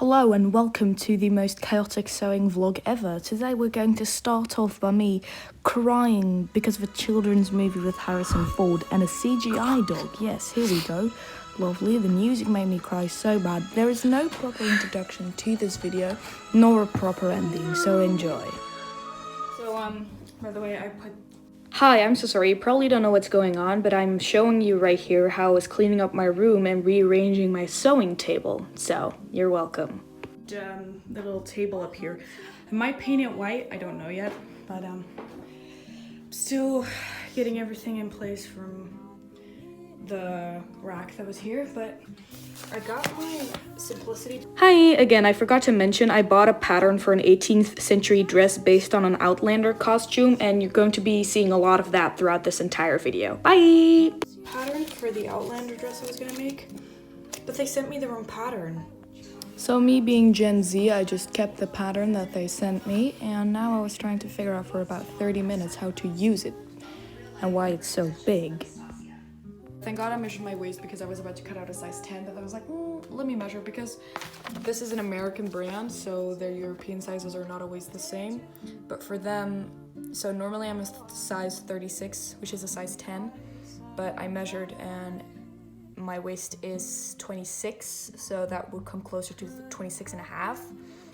Hello and welcome to the most chaotic sewing vlog ever. Today we're going to start off by me crying because of a children's movie with Harrison Ford and a CGI dog. Yes, here we go. Lovely. The music made me cry so bad. There is no proper introduction to this video, nor a proper ending, so enjoy. So, by the way, Hi, I'm so sorry, you probably don't know what's going on, but I'm showing you right here how I was cleaning up my room and rearranging my sewing table, so you're welcome. The little table up here. I might paint it white, I don't know yet, but still getting everything in place from the rack that was here, but I got my simplicity. Hi, again, I forgot to mention I bought a pattern for an 18th century dress based on an Outlander costume, and you're going to be seeing a lot of that throughout this entire video. Bye! Pattern for the Outlander dress I was gonna make, but they sent me the wrong pattern. So me being Gen Z, I just kept the pattern that they sent me, and now I was trying to figure out for about 30 minutes how to use it and why it's so big. Thank God I measured my waist because I was about to cut out a size 10, but I was like, let me measure because this is an American brand, so their European sizes are not always the same. But for them, so normally I'm a size 36, which is a size 10, but I measured and my waist is 26, so that would come closer to 26 and a half,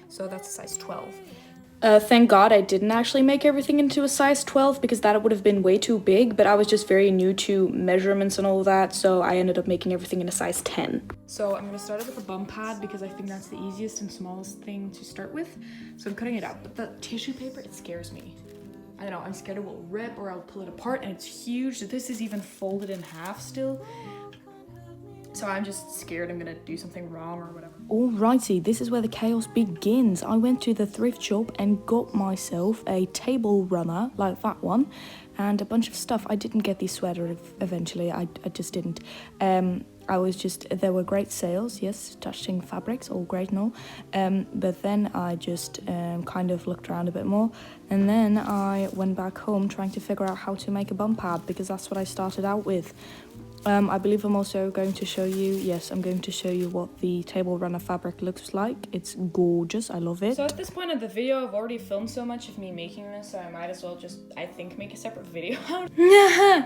so that's a size 12. Thank God I didn't actually make everything into a size 12 because that would have been way too big, but I was just very new to measurements and all that, so I ended up making everything in a size 10. So I'm going to start it with a bum pad because I think that's the easiest and smallest thing to start with. So I'm cutting it out, but the tissue paper, it scares me. I don't know, I'm scared it will rip or I'll pull it apart, and it's huge. This is even folded in half still. So I'm just scared I'm gonna do something wrong or whatever. Alrighty, this is where the chaos begins. I went to the thrift shop and got myself a table runner, like that one, and a bunch of stuff. I didn't get the sweater eventually, I just didn't. There were great sales, yes, touching fabrics, all great and all. But then I just kind of looked around a bit more, and then I went back home trying to figure out how to make a bum pad because that's what I started out with. I believe I'm also going to show you, yes, I'm going to show you what the table runner fabric looks like. It's gorgeous, I love it. So at this point of the video, I've already filmed so much of me making this, so I might as well just, I think, make a separate video out.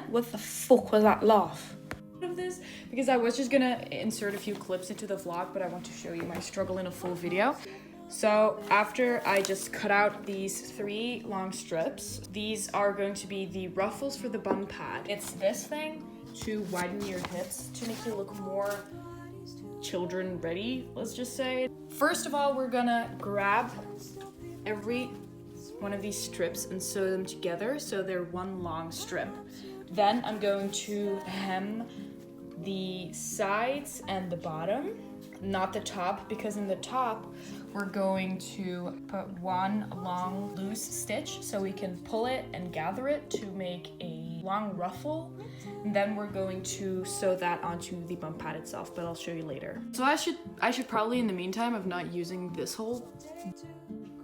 What the fuck was that laugh? Of this, because I was just gonna insert a few clips into the vlog, but I want to show you my struggle in a full video. So after I just cut out these 3 long strips, these are going to be the ruffles for the bum pad. It's this thing to widen your hips to make you look more children ready, let's just say. First of all, we're gonna grab every one of these strips and sew them together so they're one long strip. Then I'm going to hem the sides and the bottom, not the top, because in the top we're going to put one long loose stitch so we can pull it and gather it to make a long ruffle, and then we're going to sew that onto the bum pad itself, but I'll show you later. So I should probably, in the meantime of not using this hole,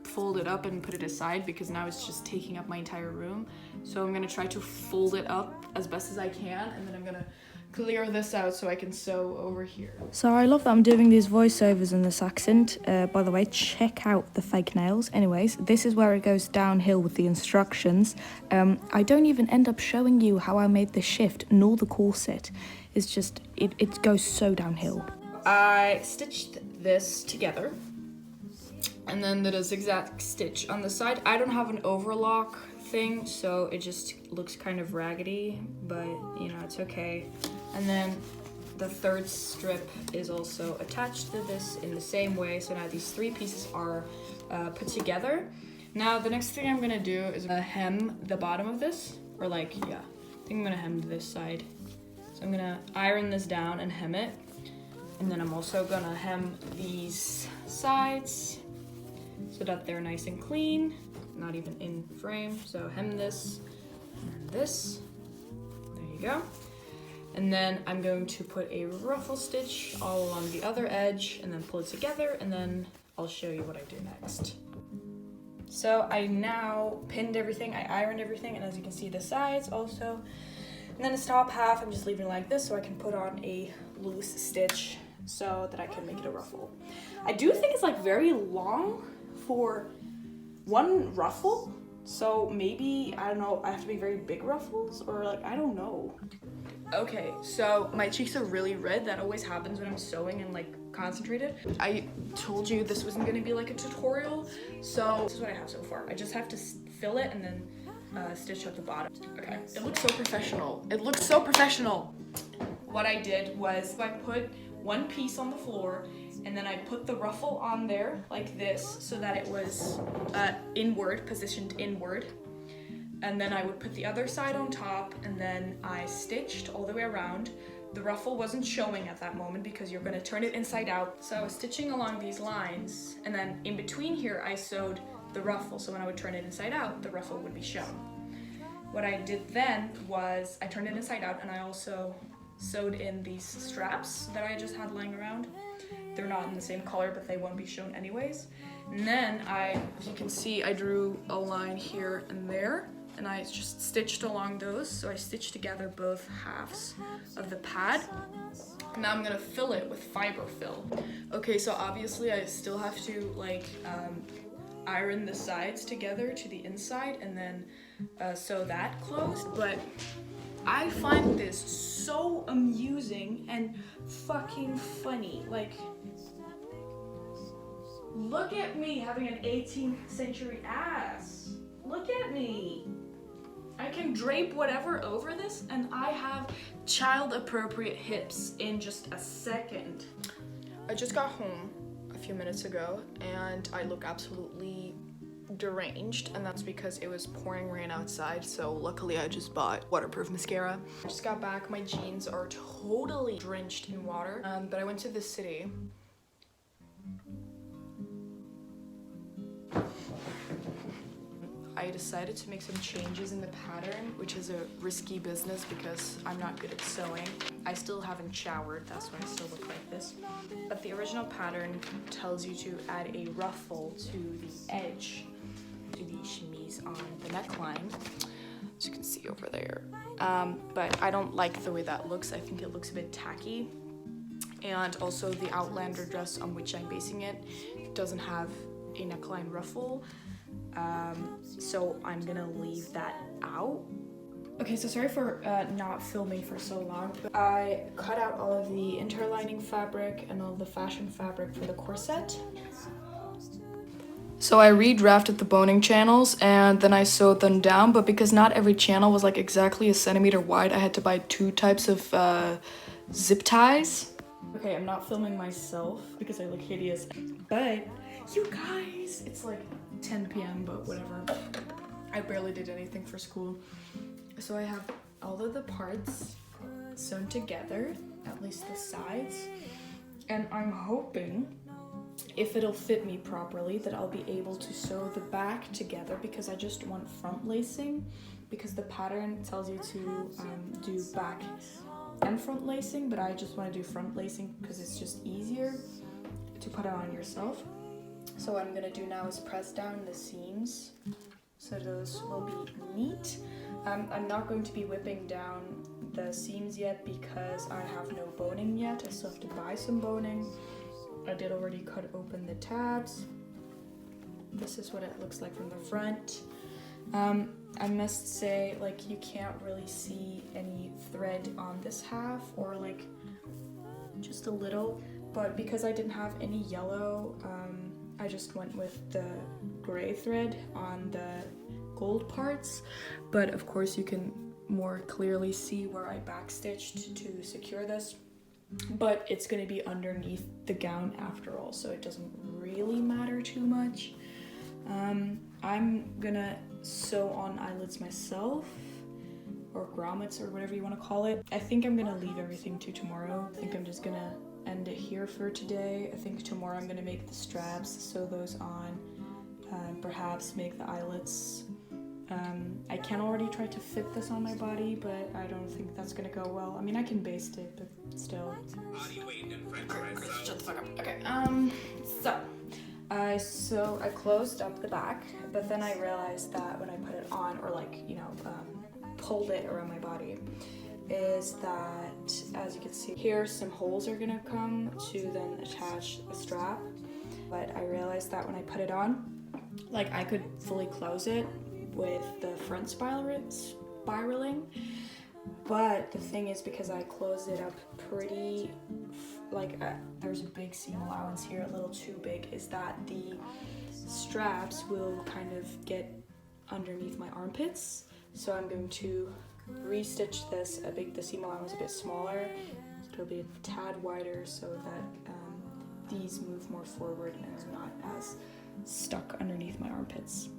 fold it up and put it aside because now it's just taking up my entire room. So I'm gonna try to fold it up as best as I can, and then I'm gonna clear this out so I can sew over here. So I love that I'm doing these voiceovers in this accent. By the way, check out the fake nails. Anyways, this is where it goes downhill with the instructions. I don't even end up showing you how I made the shift nor the corset. It's just, it goes so downhill. I stitched this together and then did a zigzag stitch on the side. I don't have an overlock thing, so it just looks kind of raggedy, but you know, it's okay. And then the third strip is also attached to this in the same way, so now these 3 pieces are put together. Now the next thing I'm gonna do is hem the bottom of this, or like, yeah, I think I'm gonna hem this side. So I'm gonna iron this down and hem it, and then I'm also gonna hem these sides so that they're nice and clean, not even in frame. So hem this and this, there you go. And then I'm going to put a ruffle stitch all along the other edge and then pull it together, and then I'll show you what I do next. So I now pinned everything, I ironed everything, and as you can see the sides also. And then this top half I'm just leaving like this so I can put on a loose stitch so that I can make it a ruffle. I do think it's like very long for one ruffle, so maybe, I don't know, I have to make very big ruffles, or like, I don't know. Okay, so my cheeks are really red. That always happens when I'm sewing and like concentrated. I told you this wasn't gonna be like a tutorial, so this is what I have so far. I just have to fill it and then stitch up the bottom. Okay, it looks so professional. It looks so professional. What I did was I put one piece on the floor and then I put the ruffle on there like this so that it was positioned inward. And then I would put the other side on top, and then I stitched all the way around. The ruffle wasn't showing at that moment because you're gonna turn it inside out. So I was stitching along these lines, and then in between here I sewed the ruffle, so when I would turn it inside out, the ruffle would be shown. What I did then was I turned it inside out, and I also sewed in these straps that I just had lying around. They're not in the same color, but they won't be shown anyways. And then as you can see, I drew a line here and there, and I just stitched along those. So I stitched together both halves of the pad. Now I'm gonna fill it with fiber fill. Okay, so obviously I still have to like iron the sides together to the inside and then sew that closed, but I find this so amusing and fucking funny. Like, look at me having an 18th century ass. Look at me. I can drape whatever over this and I have child appropriate hips in just a second. I just got home a few minutes ago and I look absolutely deranged, and that's because it was pouring rain outside, so luckily I just bought waterproof mascara. I just got back, my jeans are totally drenched in water, but I went to the city. I decided to make some changes in the pattern, which is a risky business because I'm not good at sewing. I still haven't showered, that's why I still look like this. But the original pattern tells you to add a ruffle to the edge, to the chimneys on the neckline, as you can see over there. But I don't like the way that looks. I think it looks a bit tacky. And also the Outlander dress on which I'm basing it doesn't have a neckline ruffle. So I'm gonna leave that out. Okay, so sorry for not filming for so long, but I cut out all of the interlining fabric and all the fashion fabric for the corset. So I redrafted the boning channels and then I sewed them down, but because not every channel was like exactly a centimeter wide, I had to buy 2 types of zip ties. Okay, I'm not filming myself because I look hideous, but you guys, it's like 10 p.m, but whatever. I barely did anything for school. So I have all of the parts sewn together, at least the sides, and I'm hoping, if it'll fit me properly, that I'll be able to sew the back together because I just want front lacing, because the pattern tells you to do back and front lacing, but I just want to do front lacing because it's just easier to put it on yourself. So what I'm gonna do now is press down the seams so those will be neat. I'm not going to be whipping down the seams yet because I have no boning yet. I still have to buy some boning. I did already cut open the tabs. This is what it looks like from the front. I must say, like, you can't really see any thread on this half, or like just a little, but because I didn't have any yellow, I just went with the gray thread on the gold parts, but of course you can more clearly see where I backstitched to secure this, but it's going to be underneath the gown after all, so it doesn't really matter too much. I'm gonna sew on eyelids myself, or grommets, or whatever you want to call it. I think I'm gonna leave everything to tomorrow. I think I'm just gonna end it here for today. I think tomorrow I'm gonna make the straps, sew those on, perhaps make the eyelets. I can already try to fit this on my body, but I don't think that's gonna go well. I mean, I can baste it, but still. Shut the fuck up. Okay, so I closed up the back, but then I realized that when I put it on, or like, you know, pulled it around my body, is that, as you can see here, some holes are gonna come to then attach a strap. But I realized that when I put it on, like I could fully close it with the front spiraling. But the thing is, because I closed it up pretty, there's a big seam allowance here, a little too big, is that the straps will kind of get underneath my armpits. So I'm going to restitch this, make the seam allowance a bit smaller. So it'll be a tad wider so that these move more forward and are not as stuck underneath my armpits.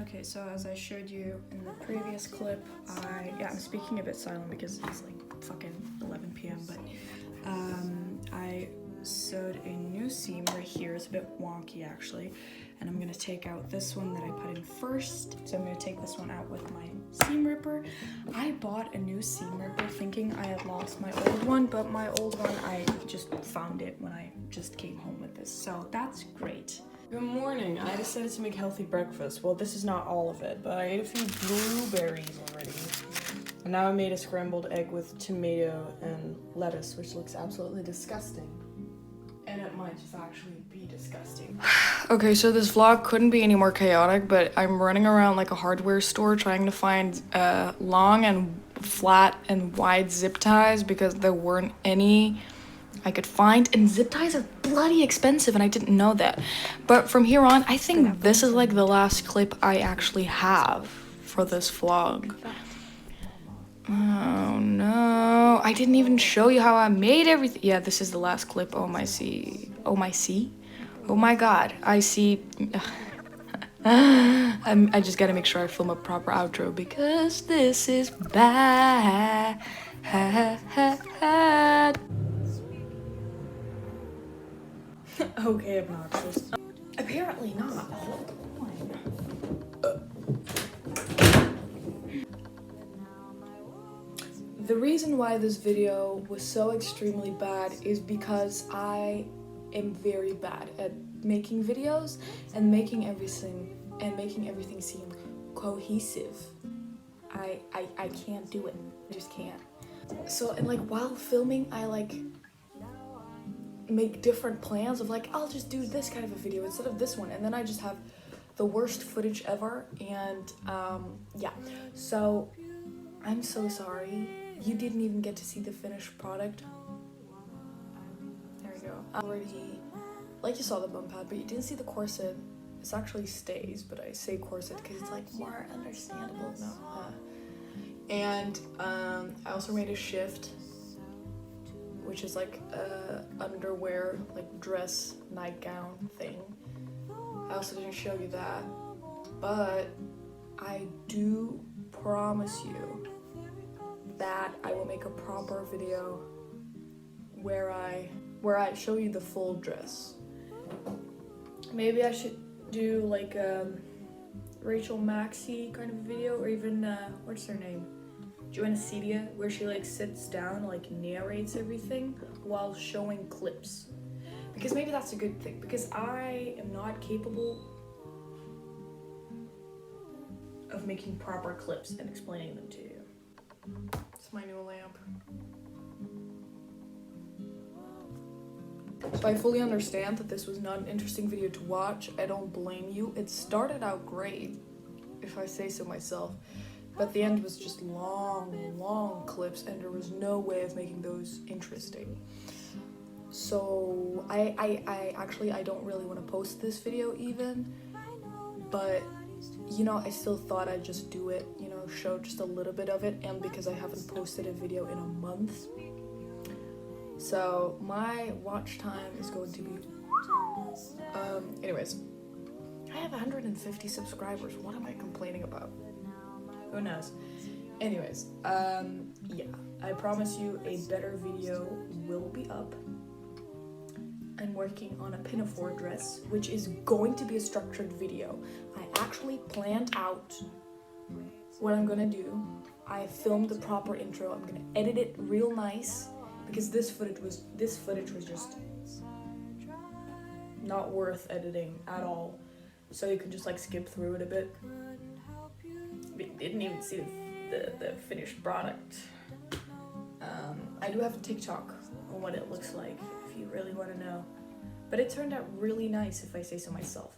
Okay, so as I showed you in the previous clip, I'm speaking a bit silent because it's like fucking 11 p.m. But I sewed a new seam right here. It's a bit wonky actually, and I'm gonna take out this one that I put in first. So I'm gonna take this one out with my seam ripper. I bought a new seam ripper thinking I had lost my old one, but my old one, I just found it when I just came home with this. So that's great. Good morning. I decided to make healthy breakfast. Well, this is not all of it, but I ate a few blueberries already. And now I made a scrambled egg with tomato and lettuce, which looks absolutely disgusting. And it might just actually be disgusting. Okay, so this vlog couldn't be any more chaotic, but I'm running around like a hardware store trying to find long and flat and wide zip ties because there weren't any I could find, and zip ties are bloody expensive and I didn't know that. But from here on, I think this is like the last clip I actually have for this vlog. Oh no, I didn't even show you how I made everything. Yeah, this is the last clip. Oh my god, I see. I just gotta make sure I film a proper outro because this is bad. Okay, obnoxious. Apparently not. Hold on. The reason why this video was so extremely bad is because I am very bad at making videos and making everything seem cohesive. I can't do it. I just can't. So, and like while filming, I like make different plans of like, I'll just do this kind of a video instead of this one, and then I just have the worst footage ever. And yeah, so I'm so sorry you didn't even get to see the finished product. There we go. Already, like, you saw the bum pad, but you didn't see the corset. It's actually stays, but I say corset because it's like more understandable. No, and I also made a shift, which is like a underwear, like dress nightgown thing. I also didn't show you that, but I do promise you that I will make a proper video where I show you the full dress. Maybe I should do like Rachel Maxey kind of video, or even what's her name? Joanna Cedia, where she like sits down, like narrates everything while showing clips. Because maybe that's a good thing, because I am not capable of making proper clips and explaining them to you. It's my new lamp. So I fully understand that this was not an interesting video to watch. I don't blame you. It started out great, if I say so myself. But the end was just long clips, and there was no way of making those interesting. So I actually don't really want to post this video even, but you know, I still thought I'd just do it, you know, show just a little bit of it, and because I haven't posted a video in a month. So my watch time is going to be, anyways, I have 150 subscribers. What am I complaining about? Who knows? Anyways, yeah, I promise you a better video will be up. I'm working on a pinafore dress, which is going to be a structured video. I actually planned out what I'm gonna do. I filmed the proper intro. I'm gonna edit it real nice because this footage was just not worth editing at all. So you can just like skip through it a bit. But you didn't even see the finished product. I do have a TikTok on what it looks like if you really want to know. But it turned out really nice if I say so myself.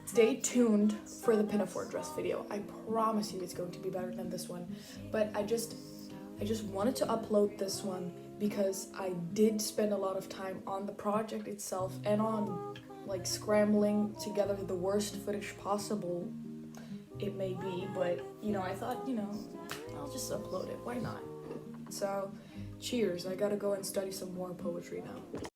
Stay tuned for the pinafore dress video. I promise you it's going to be better than this one. But I just wanted to upload this one because I did spend a lot of time on the project itself and on like scrambling together the worst footage possible it may be, but you know, I thought, you know, I'll just upload it, why not? So cheers, I gotta go and study some more poetry now.